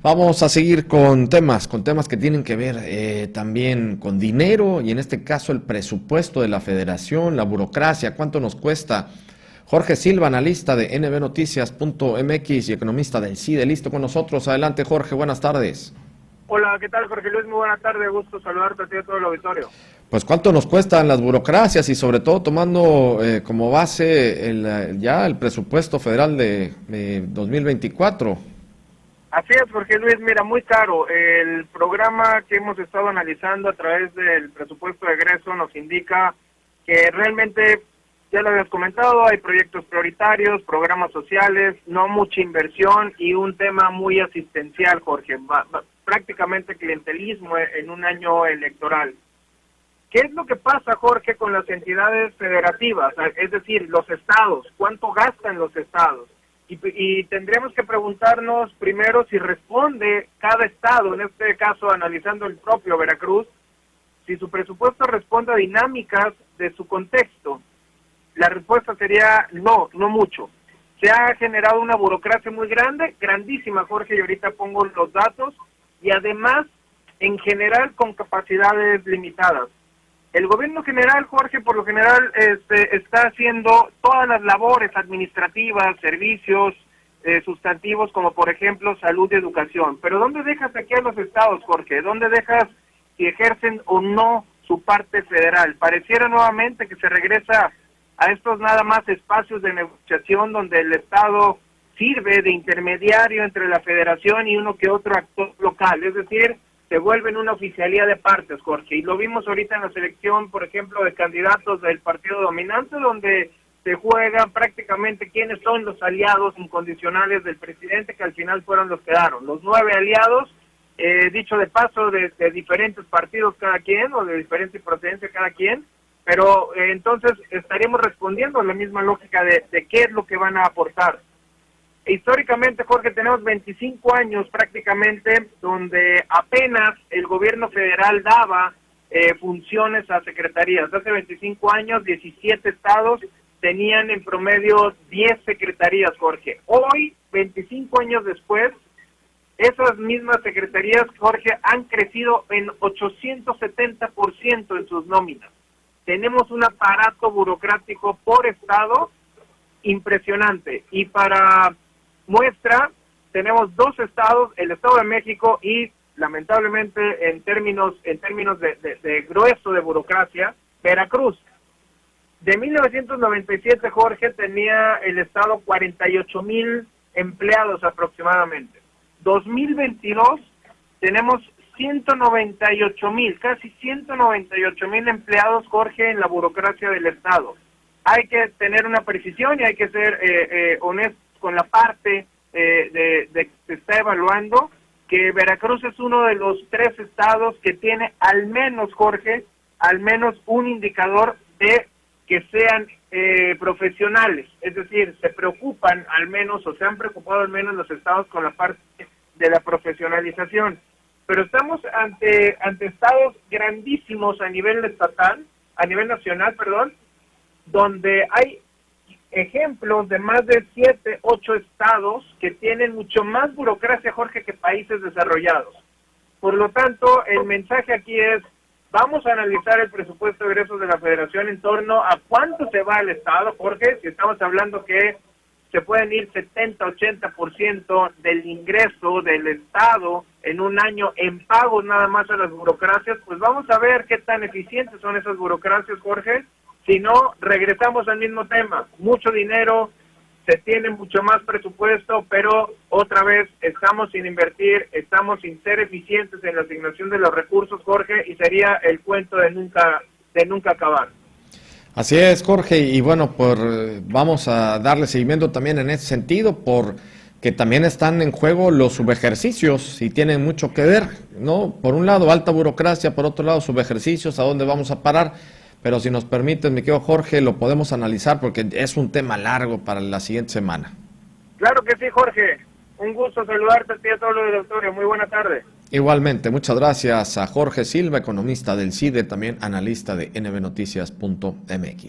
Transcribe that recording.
Vamos a seguir con temas que tienen que ver también con dinero y en este caso el presupuesto de la federación, la burocracia, cuánto nos cuesta. Jorge Silva, analista de nbnoticias.mx y economista del CIDE, listo con nosotros. Adelante, Jorge, buenas tardes. Hola, ¿qué tal, Jorge Luis? Muy buena tarde, gusto saludarte a ti y a todo el auditorio. Pues cuánto nos cuestan las burocracias y sobre todo tomando como base el presupuesto federal de 2024. Así es, Jorge Luis, mira, muy caro. El programa que hemos estado analizando a través del presupuesto de egreso nos indica que realmente, ya lo habías comentado, hay proyectos prioritarios, programas sociales, no mucha inversión y un tema muy asistencial, Jorge, prácticamente clientelismo en un año electoral. ¿Qué es lo que pasa, Jorge, con las entidades federativas? Es decir, los estados, ¿cuánto gastan los estados? Y tendríamos que preguntarnos primero si responde cada estado, en este caso analizando el propio Veracruz, si su presupuesto responde a dinámicas de su contexto. La respuesta sería no mucho. Se ha generado una burocracia muy grande, grandísima, Jorge, y ahorita pongo los datos, y además, en general, con capacidades limitadas. El gobierno general, Jorge, por lo general está haciendo todas las labores administrativas, servicios, sustantivos, como por ejemplo salud y educación. Pero ¿dónde dejas aquí a los estados, Jorge? ¿Dónde dejas si ejercen o no su parte federal? Pareciera nuevamente que se regresa a estos nada más espacios de negociación donde el estado sirve de intermediario entre la federación y uno que otro actor local, es decir, se vuelven una oficialía de partes, Jorge, y lo vimos ahorita en la selección, por ejemplo, de candidatos del partido dominante, donde se juegan prácticamente quiénes son los aliados incondicionales del presidente, que al final fueron los que quedaron. Los 9 aliados, dicho de paso, de diferentes partidos cada quien, o de diferente procedencia cada quien, pero entonces estaríamos respondiendo a la misma lógica de qué es lo que van a aportar. Históricamente, Jorge, tenemos 25 años prácticamente donde apenas el gobierno federal daba funciones a secretarías. Hace 25 años, 17 estados tenían en promedio 10 secretarías, Jorge. Hoy, 25 años después, esas mismas secretarías, Jorge, han crecido en 870% en sus nóminas. Tenemos un aparato burocrático por estado impresionante. Y para muestra, tenemos 2 estados, el Estado de México y, lamentablemente, en términos de grueso de burocracia, Veracruz. De 1997, Jorge, tenía el estado 48,000 empleados aproximadamente. 2022 tenemos 198,000, casi 198,000 empleados, Jorge, en la burocracia del estado. Hay que tener una precisión y hay que ser honestos con la parte de que se está evaluando, que Veracruz es uno de los 3 estados que tiene al menos, Jorge, al menos un indicador de que sean profesionales, es decir, se preocupan al menos, o se han preocupado al menos los estados con la parte de la profesionalización. Pero estamos ante estados grandísimos a nivel estatal, a nivel nacional, perdón, donde hay ejemplos de más de 7, 8 estados que tienen mucho más burocracia, Jorge, que países desarrollados. Por lo tanto, el mensaje aquí es, vamos a analizar el presupuesto de egresos de la federación en torno a cuánto se va al estado, Jorge, si estamos hablando que se pueden ir 70, 80% del ingreso del estado en un año en pagos nada más a las burocracias, pues vamos a ver qué tan eficientes son esas burocracias, Jorge. Si no, regresamos al mismo tema. Mucho dinero, se tiene mucho más presupuesto, pero otra vez estamos sin invertir, estamos sin ser eficientes en la asignación de los recursos, Jorge, y sería el cuento de nunca acabar. Así es, Jorge, y bueno, vamos a darle seguimiento también en ese sentido, porque también están en juego los subejercicios y tienen mucho que ver, ¿no? Por un lado, alta burocracia, por otro lado, subejercicios, ¿a dónde vamos a parar? Pero si nos permiten, mi querido Jorge, lo podemos analizar porque es un tema largo para la siguiente semana. Claro que sí, Jorge. Un gusto saludarte a ti y a todo el auditorio. Muy buena tarde. Igualmente, muchas gracias a Jorge Silva, economista del CIDE, también analista de nbnoticias.mx.